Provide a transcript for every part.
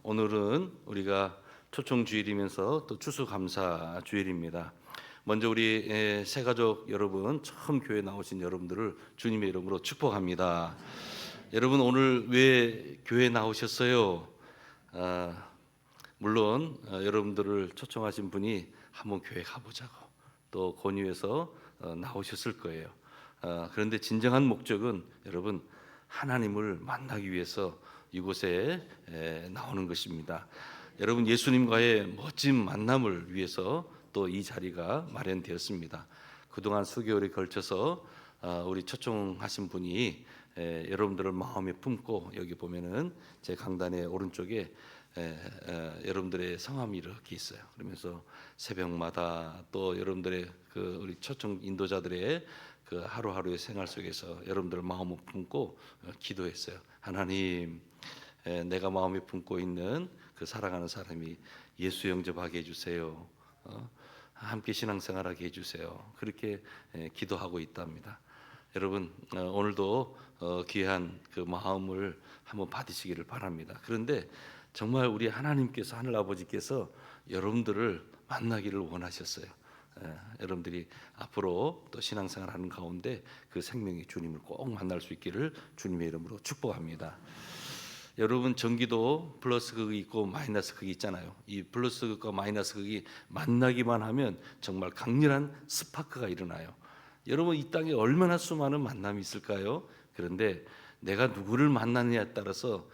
오늘은 우리가 초청주일이면서 또 추수감사 주일입니다. 먼저 우리 새가족 여러분, 처음 교회 나오신 여러분들을 주님의 이름으로 축복합니다. 여러분 오늘 왜 교회 나오셨어요? 물론 여러분들을 초청하신 분이 한번 교회 가보자고 또 권유해서 나오셨을 거예요. 그런데 진정한 목적은 여러분 하나님을 만나기 위해서 이곳에 나오는 것입니다. 여러분 예수님과의 멋진 만남을 위해서 또 이 자리가 마련되었습니다. 그동안 수개월에 걸쳐서 우리 초청하신 분이 여러분들을 마음에 품고, 여기 보면은 제 강단의 오른쪽에 여러분들의 성함이 이렇게 있어요. 그러면서 새벽마다 또 여러분들의 그 우리 초청 인도자들의 그 하루하루의 생활 속에서 여러분들을 마음을 품고 기도했어요. 하나님, 내가 마음에 품고 있는 그 사랑하는 사람이 예수 영접하게 해주세요. 함께 신앙생활하게 해주세요. 그렇게 기도하고 있답니다. 여러분 오늘도 귀한 그 마음을 한번 받으시기를 바랍니다. 그런데 정말 우리 하나님께서, 하늘 아버지께서 여러분들을 만나기를 원하셨어요. 여러분들이 앞으로 또 신앙생활하는 가운데 그 생명의 주님을 꼭 만날 수 있기를 주님의 이름으로 축복합니다. 여러분 전기도 플러스 극이 있고 마이너스 극이 있잖아요. 이 플러스 극과 마이너스 극이 만나기만 하면 정말 강렬한 스파크가 일어나요. 여러분 이 땅에 얼마나 수많은 만남이 있을까요? 그런데 내가 누구를 만나느냐에 따라서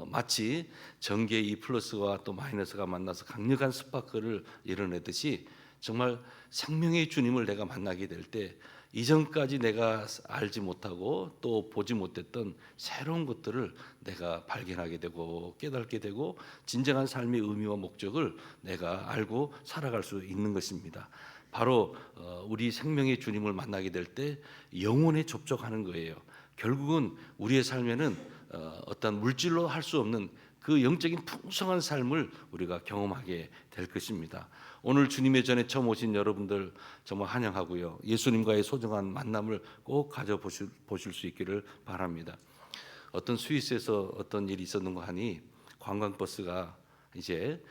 마치 전기의 이 플러스와 또 마이너스가 만나서 강력한 스파크를 이뤄내듯이 정말 생명의 주님을 내가 만나게 될 때 이전까지 내가 알지 못하고 또 보지 못했던 새로운 것들을 내가 발견하게 되고 깨닫게 되고 진정한 삶의 의미와 목적을 내가 알고 살아갈 수 있는 것입니다. 바로 우리 생명의 주님을 만나게 될 때 영혼에 접촉하는 거예요. 결국은 우리의 삶에는 어떤 물질로 할 수 없는 그 영적인 풍성한 삶을 우리가 경험하게 될 것입니다. 오늘 주님의 전에 처음 오신 여러분들 정말 환영하고요. 예수님과의 소중한 만남을 꼭 가져보실 수 있기를 바랍니다. 어떤 스위스에서 어떤 일이 있었는가 하니 관광버스가 이제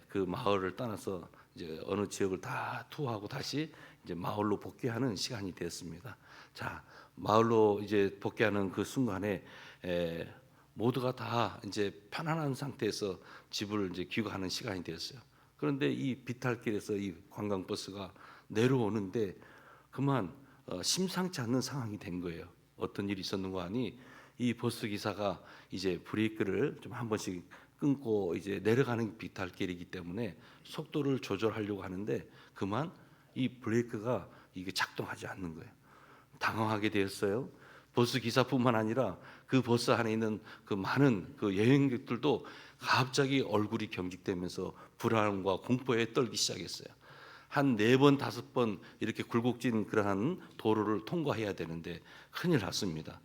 그 마을을 떠나서 이제 어느 지역을 다 투어하고 다시 이제 마을로 복귀하는 시간이 되었습니다. 자, 마을로 이제 복귀하는 그 순간에 모두가 다 이제 편안한 상태에서 집을 이제 귀가하는 시간이 되었어요. 그런데 이 비탈길에서 이 관광버스가 내려오는데 그만 심상치 않는 상황이 된 거예요. 어떤 일이 있었는가 하니 이 버스 기사가 이제 브레이크를 좀 한 번씩 끊고 이제 내려가는 비탈길이기 때문에 속도를 조절하려고 하는데 그만 이 브레이크가 이게 작동하지 않는 거예요. 당황하게 되었어요. 버스 기사뿐만 아니라 그 버스 안에 있는 그 많은 그 여행객들도 갑자기 얼굴이 경직되면서 불안과 공포에 떨기 시작했어요. 한 4번 5번 이렇게 굴곡진 그러한 도로를 통과해야 되는데 큰일 났습니다.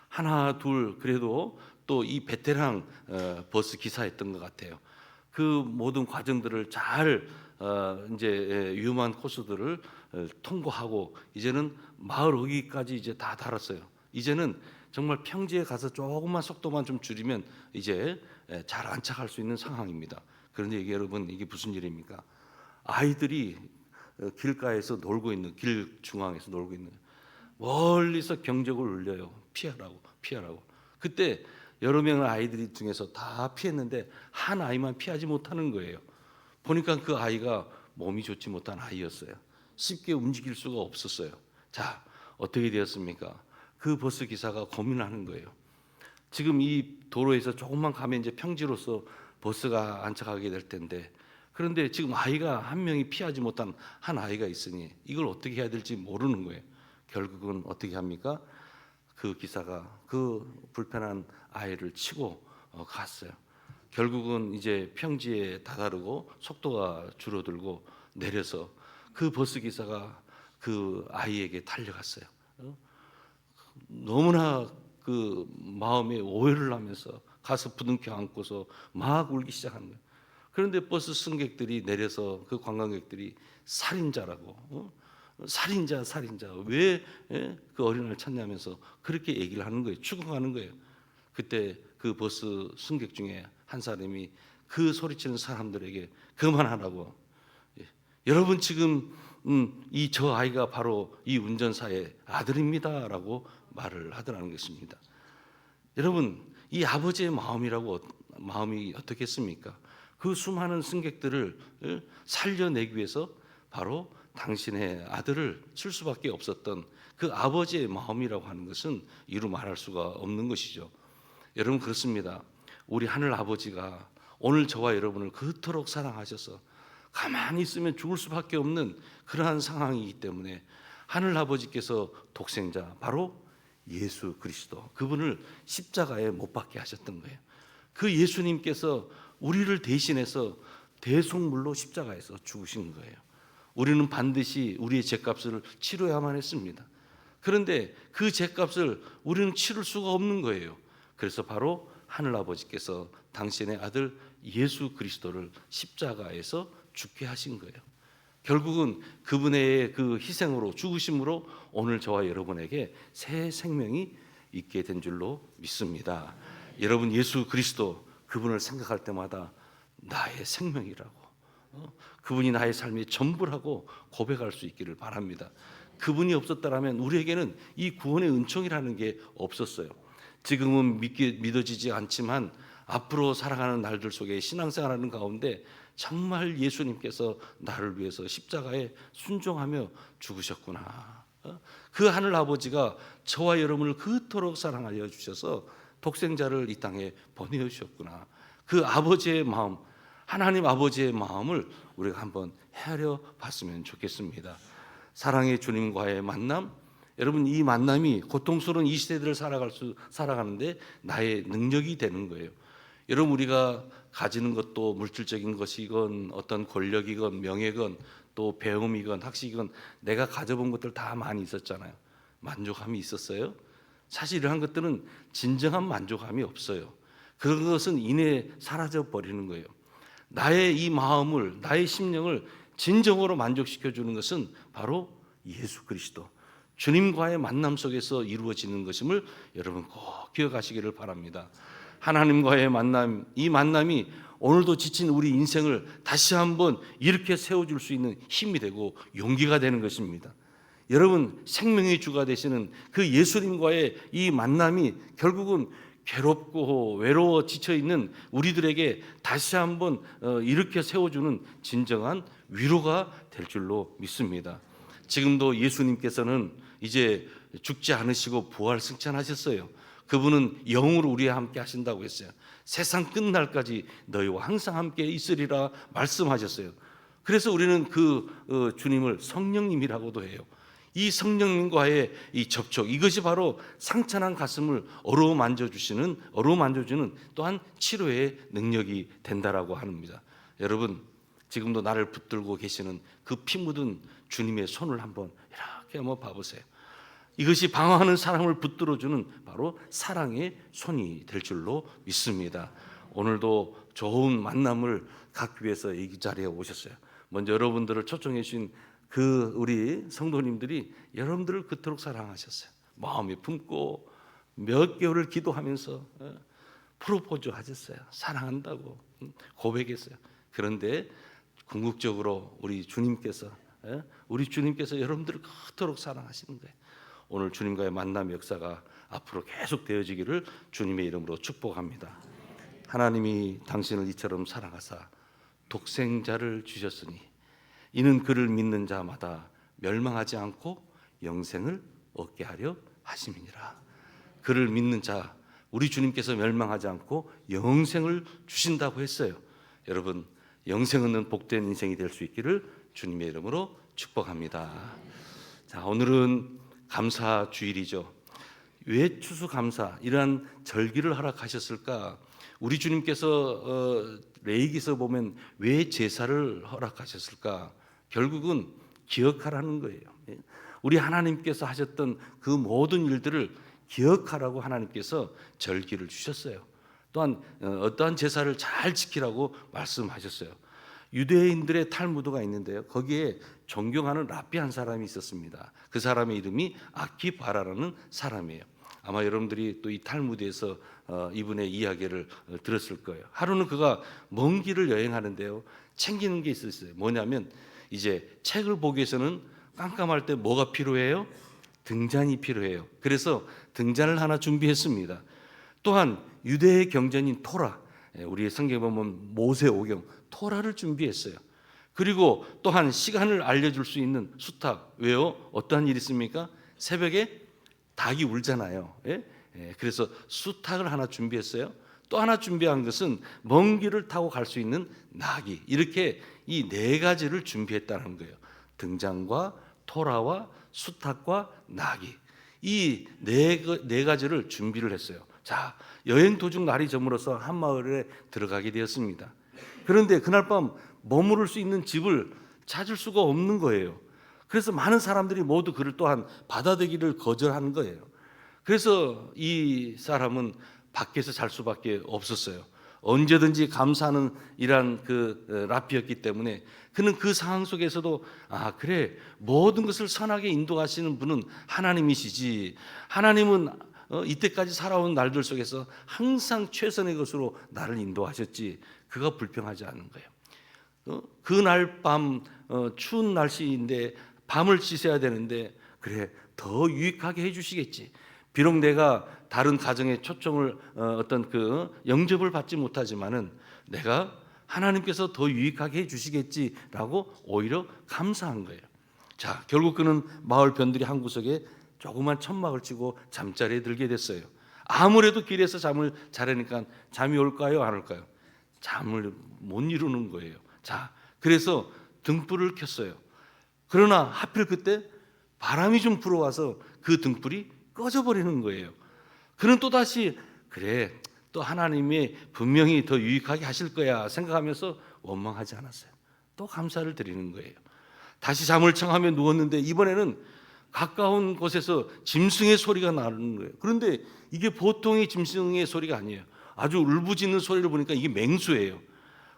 하나 둘 그래도 또 이 베테랑 버스 기사였던 것 같아요. 그 모든 과정들을 잘 이제 위험한 코스들을 통과하고 이제는 마을 어귀까지 이제 다 달았어요. 이제는 정말 평지에 가서 조금만 속도만 좀 줄이면 이제 잘 안착할 수 있는 상황입니다. 그런데 이게 여러분 이게 무슨 일입니까? 아이들이 길가에서 놀고 있는, 길 중앙에서 놀고 있는, 멀리서 경적을 울려요. 피하라고. 그때 여러 명의 아이들이 중에서 다 피했는데 한 아이만 피하지 못하는 거예요. 보니까 그 아이가 몸이 좋지 못한 아이였어요. 쉽게 움직일 수가 없었어요. 자, 어떻게 되었습니까? 그 버스 기사가 고민하는 거예요. 지금 이 도로에서 조금만 가면 이제 평지로서 버스가 안착하게 될 텐데, 그런데 지금 아이가 한 명이 피하지 못한 한 아이가 있으니 이걸 어떻게 해야 될지 모르는 거예요. 결국은 어떻게 합니까? 그 기사가 그 불편한 아이를 치고 갔어요. 결국은 이제 평지에 다다르고 속도가 줄어들고 내려서 그 버스 기사가 그 아이에게 달려갔어요. 너무나 그 마음에 오해를 하면서 가서 부둥켜 안고서 막 울기 시작한 거예요. 그런데 버스 승객들이 내려서 그 관광객들이 살인자라고, 살인자 왜 그 어린아이를 찾냐면서 그렇게 얘기를 하는 거예요. 추궁하는 거예요. 그때 그 버스 승객 중에 한 사람이 그 소리치는 사람들에게 그만하라고. 여러분 지금 이 저 아이가 바로 이 운전사의 아들입니다라고 말을 하더라는 것입니다. 여러분 이 아버지의 마음이 어떻겠습니까? 그 수많은 승객들을 살려내기 위해서 바로 당신의 아들을 칠 수밖에 없었던 그 아버지의 마음이라고 하는 것은 이루 말할 수가 없는 것이죠. 여러분 그렇습니다. 우리 하늘 아버지가 오늘 저와 여러분을 그토록 사랑하셔서 가만히 있으면 죽을 수밖에 없는 그러한 상황이기 때문에 하늘 아버지께서 독생자 바로 예수 그리스도 그분을 십자가에 못 박게 하셨던 거예요. 그 예수님께서 우리를 대신해서 대속물로 십자가에서 죽으신 거예요. 우리는 반드시 우리의 죄값을 치러야만 했습니다. 그런데 그 죄값을 우리는 치를 수가 없는 거예요. 그래서 바로 하늘 아버지께서 당신의 아들 예수 그리스도를 십자가에서 죽게 하신 거예요. 결국은 그분의 그 희생으로 죽으심으로 오늘 저와 여러분에게 새 생명이 있게 된 줄로 믿습니다. 여러분 예수 그리스도 그분을 생각할 때마다 나의 생명이라고 그분이 나의 삶의 전부라고 고백할 수 있기를 바랍니다. 그분이 없었다면 우리에게는 이 구원의 은총이라는 게 없었어요. 지금은 믿어지지 않지만 앞으로 살아가는 날들 속에 신앙생활하는 가운데 정말 예수님께서 나를 위해서 십자가에 순종하며 죽으셨구나. 그 하늘 아버지가 저와 여러분을 그토록 사랑하여 주셔서 독생자를 이 땅에 보내주셨구나. 그 아버지의 마음, 하나님 아버지의 마음을 우리가 한번 헤아려 봤으면 좋겠습니다. 사랑의 주님과의 만남, 여러분 이 만남이 고통스러운 이 시대들을 살아가는데 나의 능력이 되는 거예요. 여러분 우리가 가지는 것도 물질적인 것이건 어떤 권력이건 명예건 또 배움이건 학식이건 내가 가져본 것들 다 많이 있었잖아요. 만족함이 있었어요? 사실 이러한 것들은 진정한 만족함이 없어요. 그런 것은 이내 사라져 버리는 거예요. 나의 이 마음을, 나의 심령을 진정으로 만족시켜 주는 것은 바로 예수 그리스도, 주님과의 만남 속에서 이루어지는 것임을 여러분 꼭 기억하시기를 바랍니다. 하나님과의 만남, 이 만남이 오늘도 지친 우리 인생을 다시 한번 이렇게 세워줄 수 있는 힘이 되고 용기가 되는 것입니다. 여러분 생명의 주가 되시는 그 예수님과의 이 만남이 결국은 괴롭고 외로워 지쳐있는 우리들에게 다시 한번 이렇게 세워주는 진정한 위로가 될 줄로 믿습니다. 지금도 예수님께서는 이제 죽지 않으시고 부활 승천하셨어요. 그분은 영으로 우리와 함께 하신다고 했어요. 세상 끝날까지 너희와 항상 함께 있으리라 말씀하셨어요. 그래서 우리는 그 주님을 성령님이라고도 해요. 이 성령님과의 이 접촉, 이것이 바로 상처난 가슴을 어루만져 주는 또한 치료의 능력이 된다라고 합니다. 여러분 지금도 나를 붙들고 계시는 그 피 묻은 주님의 손을 한번 이렇게 한번 봐보세요. 이것이 방황하는 사람을 붙들어주는 바로 사랑의 손이 될 줄로 믿습니다. 오늘도 좋은 만남을 갖기 위해서 이 자리에 오셨어요. 먼저 여러분들을 초청해 주신 그 우리 성도님들이 여러분들을 그토록 사랑하셨어요. 마음에 품고 몇 개월을 기도하면서 프로포즈 하셨어요. 사랑한다고 고백했어요. 그런데 궁극적으로 우리 주님께서 여러분들을 그토록 사랑하시는 거예요. 오늘 주님과의 만남의 역사가 앞으로 계속 되어지기를 주님의 이름으로 축복합니다. 하나님이 당신을 이처럼 사랑하사 독생자를 주셨으니 이는 그를 믿는 자마다 멸망하지 않고 영생을 얻게 하려 하심이니라. 그를 믿는 자, 우리 주님께서 멸망하지 않고 영생을 주신다고 했어요. 여러분 영생 얻는 복된 인생이 될 수 있기를 주님의 이름으로 축복합니다. 자, 오늘은 감사 주일이죠. 왜 추수감사 이러한 절기를 허락하셨을까? 우리 주님께서 레위기서 보면 왜 제사를 허락하셨을까? 결국은 기억하라는 거예요. 우리 하나님께서 하셨던 그 모든 일들을 기억하라고 하나님께서 절기를 주셨어요. 또한 어떠한 제사를 잘 지키라고 말씀하셨어요. 유대인들의 탈무드가 있는데요. 거기에 존경하는 랍비 한 사람이 있었습니다. 그 사람의 이름이 아키바라라는 사람이에요. 아마 여러분들이 또 이 탈무드에서 이분의 이야기를 들었을 거예요. 하루는 그가 먼 길을 여행하는데요, 챙기는 게 있었어요. 뭐냐면 이제 책을 보기 위해서는 깜깜할 때 뭐가 필요해요? 등잔이 필요해요. 그래서 등잔을 하나 준비했습니다. 또한 유대의 경전인 토라, 우리 성경에 보면 모세오경 토라를 준비했어요. 그리고 또한 시간을 알려줄 수 있는 수탉. 왜요? 어떠한 일이 있습니까? 새벽에 닭이 울잖아요. 그래서 수탉을 하나 준비했어요. 또 하나 준비한 것은 먼 길을 타고 갈 수 있는 나귀. 이렇게 이 네 가지를 준비했다는 거예요. 등잔과 토라와 수탉과 나귀, 이 네 가지를 준비를 했어요. 자, 여행 도중 날이 저물어서 한 마을에 들어가게 되었습니다. 그런데 그날 밤 머무를 수 있는 집을 찾을 수가 없는 거예요. 그래서 많은 사람들이 모두 그를 또한 받아들이기를 거절하는 거예요. 그래서 이 사람은 밖에서 잘 수밖에 없었어요. 언제든지 감사하는 이란 그 랍비였기 때문에 그는 그 상황 속에서도 그래, 모든 것을 선하게 인도하시는 분은 하나님이시지, 하나님은 이때까지 살아온 날들 속에서 항상 최선의 것으로 나를 인도하셨지, 그가 불평하지 않는 거예요. 그날 밤 추운 날씨인데 밤을 지새야 되는데 그래, 더 유익하게 해주시겠지. 비록 내가 다른 가정의 초청을 어떤 그 영접을 받지 못하지만은 내가 하나님께서 더 유익하게 해주시겠지라고 오히려 감사한 거예요. 자, 결국 그는 마을 변두리 한 구석에 조그만 천막을 치고 잠자리에 들게 됐어요. 아무래도 길에서 잠을 자려니까 잠이 올까요, 안 올까요? 잠을 못 이루는 거예요. 자, 그래서 등불을 켰어요. 그러나 하필 그때 바람이 좀 불어와서 그 등불이 꺼져버리는 거예요. 그는 또다시 그래, 또 하나님이 분명히 더 유익하게 하실 거야 생각하면서 원망하지 않았어요. 또 감사를 드리는 거예요. 다시 잠을 청하며 누웠는데 이번에는 가까운 곳에서 짐승의 소리가 나는 거예요. 그런데 이게 보통의 짐승의 소리가 아니에요. 아주 울부짖는 소리를 보니까 이게 맹수예요.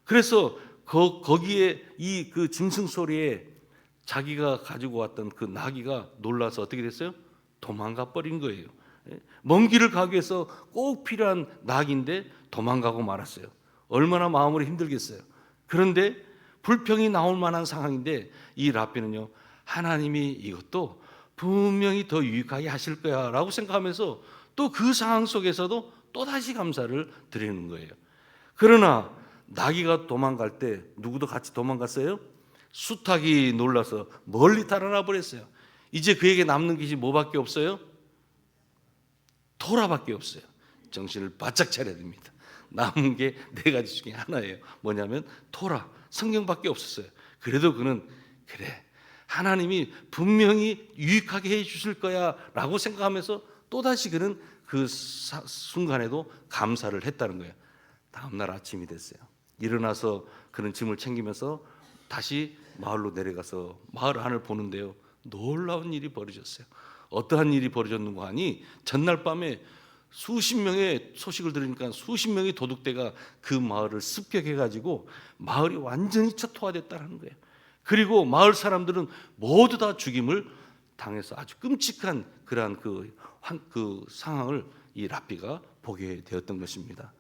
그래서 거기에 이 그 짐승 소리에 자기가 가지고 왔던 그 나귀가 놀라서 어떻게 됐어요? 도망가 버린 거예요. 먼 길을 가기 위해서 꼭 필요한 낙인데 도망가고 말았어요. 얼마나 마음으로 힘들겠어요. 그런데 불평이 나올 만한 상황인데 이 랍비는요, 하나님이 이것도 분명히 더 유익하게 하실 거야 라고 생각하면서 또 그 상황 속에서도 또다시 감사를 드리는 거예요. 그러나 나귀가 도망갈 때 누구도 같이 도망갔어요? 수탉이 놀라서 멀리 달아나 버렸어요. 이제 그에게 남는 것이 뭐밖에 없어요? 토라밖에 없어요. 정신을 바짝 차려야 됩니다. 남은 게 네 가지 중에 하나예요. 뭐냐면 토라, 성경밖에 없었어요. 그래도 그는 그래, 하나님이 분명히 유익하게 해주실 거야 라고 생각하면서 또다시 그는 그 순간에도 감사를 했다는 거예요. 다음날 아침이 됐어요. 일어나서 그는 짐을 챙기면서 다시 마을로 내려가서 마을 안을 보는데요, 놀라운 일이 벌어졌어요. 어떠한 일이 벌어졌는가 하니 전날 밤에 수십 명의 소식을 들으니까 수십 명의 도둑대가 그 마을을 습격해가지고 마을이 완전히 초토화됐다는 거예요. 그리고 마을 사람들은 모두 다 죽임을 당해서 아주 끔찍한 그러한 그 상황을 이 랍비가 보게 되었던 것입니다.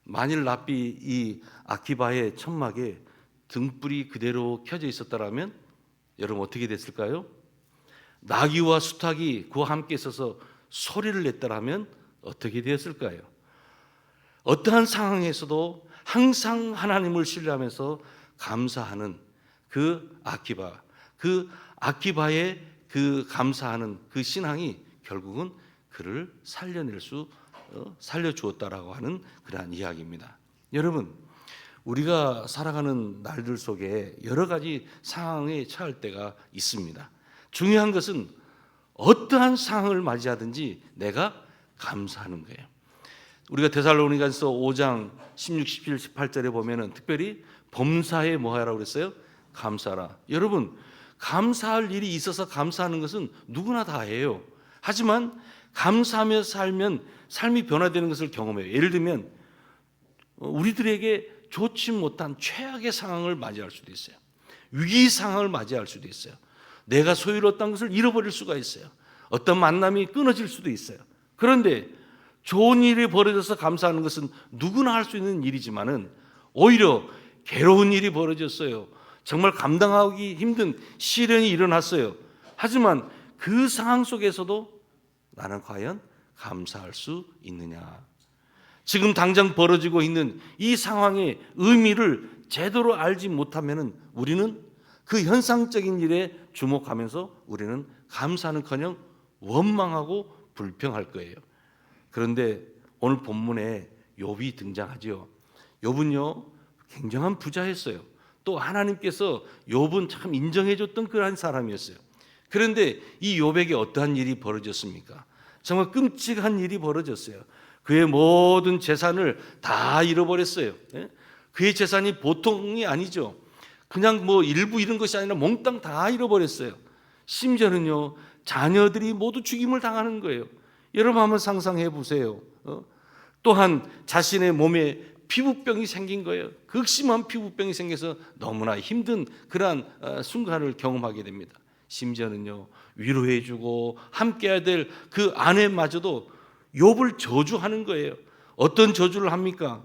만일 랍비 이 아키바의 천막에 등불이 그대로 켜져 있었다라면 여러분 어떻게 됐을까요? 나귀와 수탉이 그와 함께 있어서 소리를 냈다라면 어떻게 되었을까요? 어떠한 상황에서도 항상 하나님을 신뢰하면서 감사하는 그 아키바의 그 감사하는 그 신앙이 결국은 그를 살려주었다라고 하는 그러한 이야기입니다. 여러분, 우리가 살아가는 날들 속에 여러 가지 상황에 처할 때가 있습니다. 중요한 것은 어떠한 상황을 맞이하든지 내가 감사하는 거예요. 우리가 데살로니가서 5장 16, 17, 18절에 보면은 특별히 범사에 뭐 하라고 그랬어요? 감사라. 여러분, 감사할 일이 있어서 감사하는 것은 누구나 다 해요. 하지만 감사하며 살면 삶이 변화되는 것을 경험해요. 예를 들면 우리들에게 좋지 못한 최악의 상황을 맞이할 수도 있어요. 위기 상황을 맞이할 수도 있어요. 내가 소유롭던 것을 잃어버릴 수가 있어요. 어떤 만남이 끊어질 수도 있어요. 그런데 좋은 일이 벌어져서 감사하는 것은 누구나 할 수 있는 일이지만은 오히려 괴로운 일이 벌어졌어요. 정말 감당하기 힘든 시련이 일어났어요. 하지만 그 상황 속에서도 나는 과연 감사할 수 있느냐? 지금 당장 벌어지고 있는 이 상황의 의미를 제대로 알지 못하면은 우리는 그 현상적인 일에 주목하면서 우리는 감사는커녕 원망하고 불평할 거예요. 그런데 오늘 본문에 욥이 등장하지요. 욥은요 굉장한 부자였어요. 또 하나님께서 욥은 참 인정해줬던 그러한 사람이었어요. 그런데 이 욥에게 어떠한 일이 벌어졌습니까? 정말 끔찍한 일이 벌어졌어요. 그의 모든 재산을 다 잃어버렸어요. 그의 재산이 보통이 아니죠. 그냥 뭐 일부 잃은 것이 아니라 몽땅 다 잃어버렸어요. 심지어는요 자녀들이 모두 죽임을 당하는 거예요. 여러분 한번 상상해 보세요. 또한 자신의 몸에 피부병이 생긴 거예요. 극심한 피부병이 생겨서 너무나 힘든 그러한 순간을 경험하게 됩니다. 심지어는요 위로해주고 함께해야 될 그 아내마저도 욥을 저주하는 거예요. 어떤 저주를 합니까?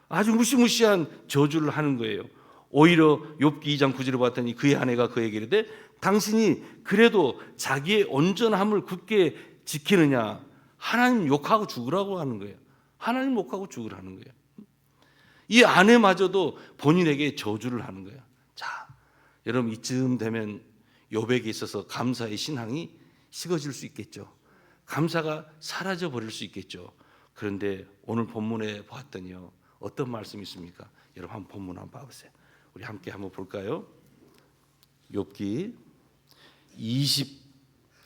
아주 무시무시한 저주를 하는 거예요. 오히려 욥기 2장 9절을 봤더니 그의 아내가 그에게 이르되 당신이 그래도 자기의 온전함을 굳게 지키느냐? 하나님 욕하고 죽으라고 하는 거예요. 하나님 욕하고 죽으라는 거예요. 이 아내마저도 본인에게 저주를 하는 거예요. 자, 여러분 이쯤 되면 욥에게 있어서 감사의 신앙이 식어질 수 있겠죠. 감사가 사라져 버릴 수 있겠죠. 그런데 오늘 본문에 보았더니요 어떤 말씀이 있습니까? 여러분 한번 본문 한번 봐보세요. 우리 함께 한번 볼까요? 욥기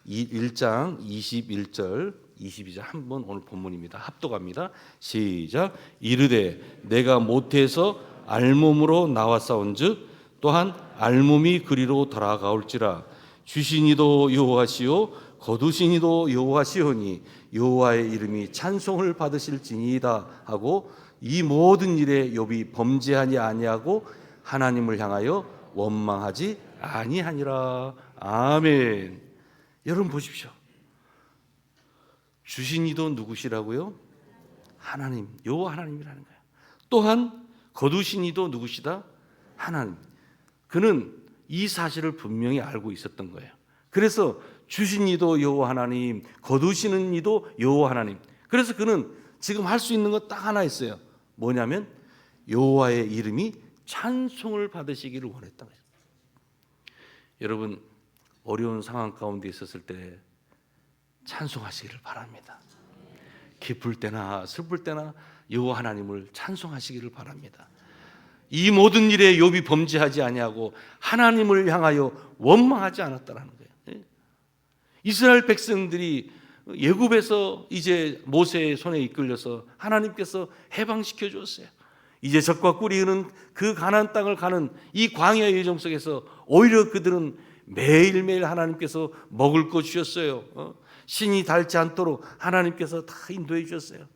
21장 21절 22절 한번 오늘 본문입니다. 합독합니다. 시작. 이르되 내가 모태에서 알몸으로 나왔사온즉 또한 알몸이 그리로 돌아가올지라. 주시니도 여호와시요 거두시니도 여호와시오니 여호와의 이름이 찬송을 받으실지니이다 하고 이 모든 일에 욥이 범죄하니 아니하고 하나님을 향하여 원망하지 아니하니라. 아멘. 여러분 보십시오. 주신이도 누구시라고요? 하나님, 여호와 하나님이라는 거예요. 또한 거두신이도 누구시다? 하나님. 그는 이 사실을 분명히 알고 있었던 거예요. 그래서 주신이도 여호와 하나님, 거두시는 이도 여호와 하나님. 그래서 그는 지금 할 수 있는 것 딱 하나 있어요. 뭐냐면 여호와의 이름이 찬송을 받으시기를 원했던 거예요. 여러분 어려운 상황 가운데 있었을 때 찬송하시기를 바랍니다. 기쁠 때나 슬플 때나 여호와 하나님을 찬송하시기를 바랍니다. 이 모든 일에 욥이 범죄하지 아니하고 하나님을 향하여 원망하지 않았다라는 거예요. 이스라엘 백성들이 애굽에서 이제 모세의 손에 이끌려서 하나님께서 해방시켜 주었어요. 이제 젖과 꿀이 흐르는 그 가나안 땅을 가는 이 광야의 여정 속에서 오히려 그들은 매일매일 하나님께서 먹을 것 주셨어요. 신이 닳지 않도록 하나님께서 다 인도해 주셨어요.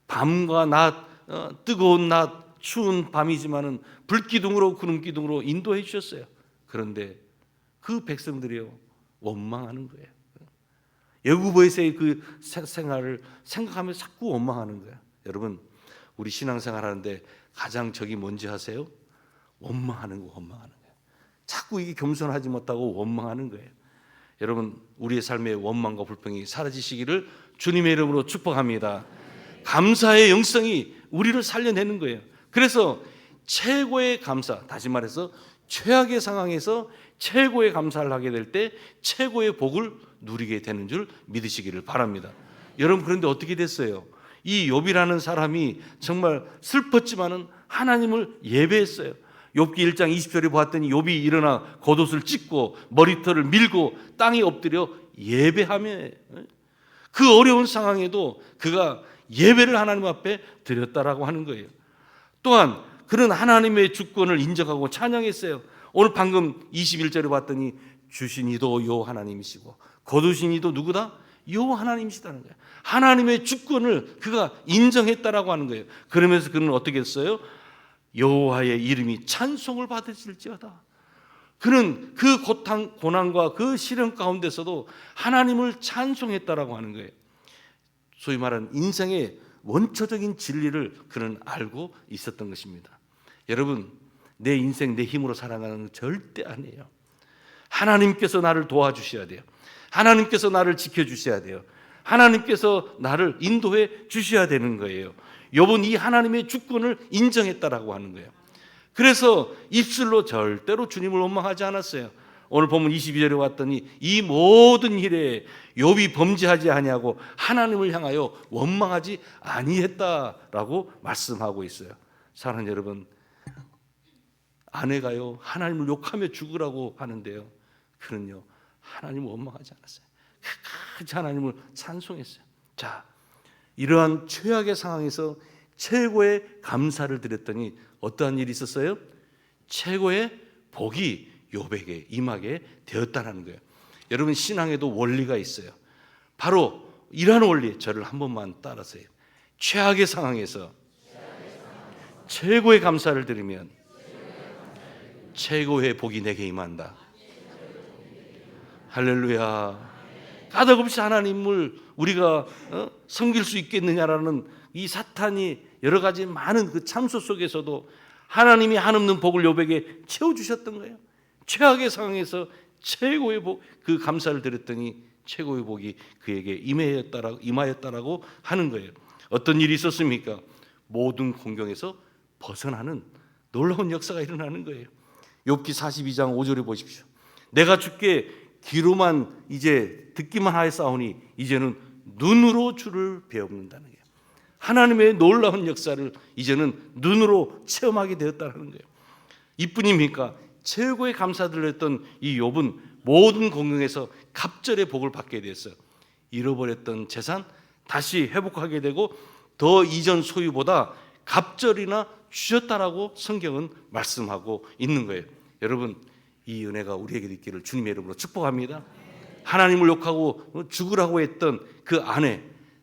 밤과 낮, 뜨거운 낮, 추운 밤이지만은 불기둥으로 구름기둥으로 인도해 주셨어요. 그런데 그 백성들이요 원망하는 거예요. 애굽에서의 그 생활을 생각하면서 자꾸 원망하는 거예요. 여러분 우리 신앙생활 하는데 가장 적이 뭔지 아세요? 원망하는 거, 원망하는 거예요. 자꾸 이게 겸손하지 못하고 원망하는 거예요. 여러분 우리의 삶의 원망과 불평이 사라지시기를 주님의 이름으로 축복합니다. 감사의 영성이 우리를 살려내는 거예요. 그래서 최고의 감사, 다시 말해서 최악의 상황에서 최고의 감사를 하게 될 때 최고의 복을 누리게 되는 줄 믿으시기를 바랍니다. 여러분 그런데 어떻게 됐어요? 이 욥이라는 사람이 정말 슬펐지만은 하나님을 예배했어요. 욥기 1장 20절에 보았더니 욥이 일어나 겉옷을 찢고 머리털을 밀고 땅에 엎드려 예배하며 그 어려운 상황에도 그가 예배를 하나님 앞에 드렸다라고 하는 거예요. 또한 그는 하나님의 주권을 인정하고 찬양했어요. 오늘 방금 21절에 봤더니 주신 이도 여호와 하나님이시고 거두신 이도 누구다? 여호와 하나님이시다는 거예요. 하나님의 주권을 그가 인정했다라고 하는 거예요. 그러면서 그는 어떻게 했어요? 여호와의 이름이 찬송을 받으실지어다. 그는 그 고난과 그 시련 가운데서도 하나님을 찬송했다라고 하는 거예요. 소위 말하는 인생의 원초적인 진리를 그는 알고 있었던 것입니다. 여러분, 내 인생 내 힘으로 살아가는 건 절대 아니에요. 하나님께서 나를 도와주셔야 돼요. 하나님께서 나를 지켜주셔야 돼요. 하나님께서 나를 인도해 주셔야 되는 거예요. 욥은 이 하나님의 주권을 인정했다라고 하는 거예요. 그래서 입술로 절대로 주님을 원망하지 않았어요. 오늘 보면 22절에 왔더니 이 모든 일에 욥이 범죄하지 아니하고 하나님을 향하여 원망하지 아니했다라고 말씀하고 있어요. 사랑하는 여러분, 아내가요 하나님을 욕하며 죽으라고 하는데요, 그는요 하나님을 원망하지 않았어요. 끝까지 하나님을 찬송했어요. 자, 이러한 최악의 상황에서 최고의 감사를 드렸더니 어떠한 일이 있었어요? 최고의 복이 욥에게 임하게 되었다는 거예요. 여러분, 신앙에도 원리가 있어요. 바로 이러한 원리, 저를 한 번만 따라서요. 최악의 상황에서 최고의 감사를 드리면 최고의 복이 내게 임한다. 할렐루야. 까닭없이 하나님을 우리가 섬길 수 있겠느냐라는 이 사탄이 여러 가지 많은 그 참소 속에서도 하나님이 한없는 복을 욥에게 채워주셨던 거예요. 최악의 상황에서 최고의 복, 그 감사를 드렸더니 최고의 복이 그에게 임하였다라고 하는 거예요. 어떤 일이 있었습니까? 모든 공경에서 벗어나는 놀라운 역사가 일어나는 거예요. 욥기 42장 5절에 보십시오. 내가 주께 귀로만 이제 듣기만 하였사오니 이제는 눈으로 주를 배웁는다는 거예요. 하나님의 놀라운 역사를 이제는 눈으로 체험하게 되었다는 거예요. 이뿐입니까? 최고의 감사들을 했던 이 욥은 모든 공경에서 갑절의 복을 받게 됐어요. 잃어버렸던 재산 다시 회복하게 되고 더 이전 소유보다 갑절이나 주셨다라고 성경은 말씀하고 있는 거예요. 여러분, 이 은혜가 우리에게 있기를 주님의 이름으로 축복합니다. 하나님을 욕하고 죽으라고 했던 그 아내,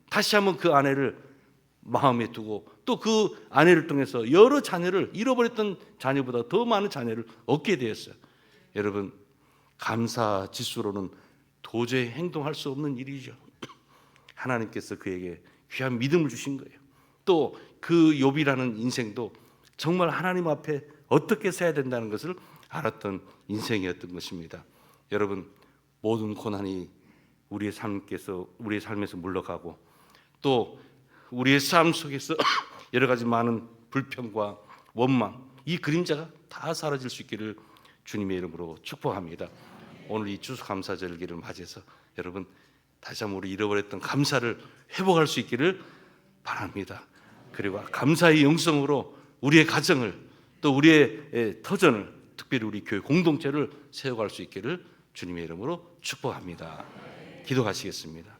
다시 한번 그 아내를 마음에 두고 또 그 아내를 통해서 여러 자녀를, 잃어버렸던 자녀보다 더 많은 자녀를 얻게 되었어요. 여러분, 감사 지수로는 도저히 행동할 수 없는 일이죠. 하나님께서 그에게 귀한 믿음을 주신 거예요. 또 그 욥이라는 인생도 정말 하나님 앞에 어떻게 서야 된다는 것을 알았던 인생이었던 것입니다. 여러분, 모든 고난이 우리의 삶에서 물러가고 또 우리의 삶 속에서 여러 가지 많은 불평과 원망, 이 그림자가 다 사라질 수 있기를 주님의 이름으로 축복합니다. 오늘 이 추수감사절기를 맞이해서 여러분 다시 한번 우리 잃어버렸던 감사를 회복할 수 있기를 바랍니다. 그리고 감사의 영성으로 우리의 가정을 또 우리의 터전을, 특별히 우리 교회 공동체를 세워갈 수 있기를 주님의 이름으로 축복합니다. 기도하시겠습니다.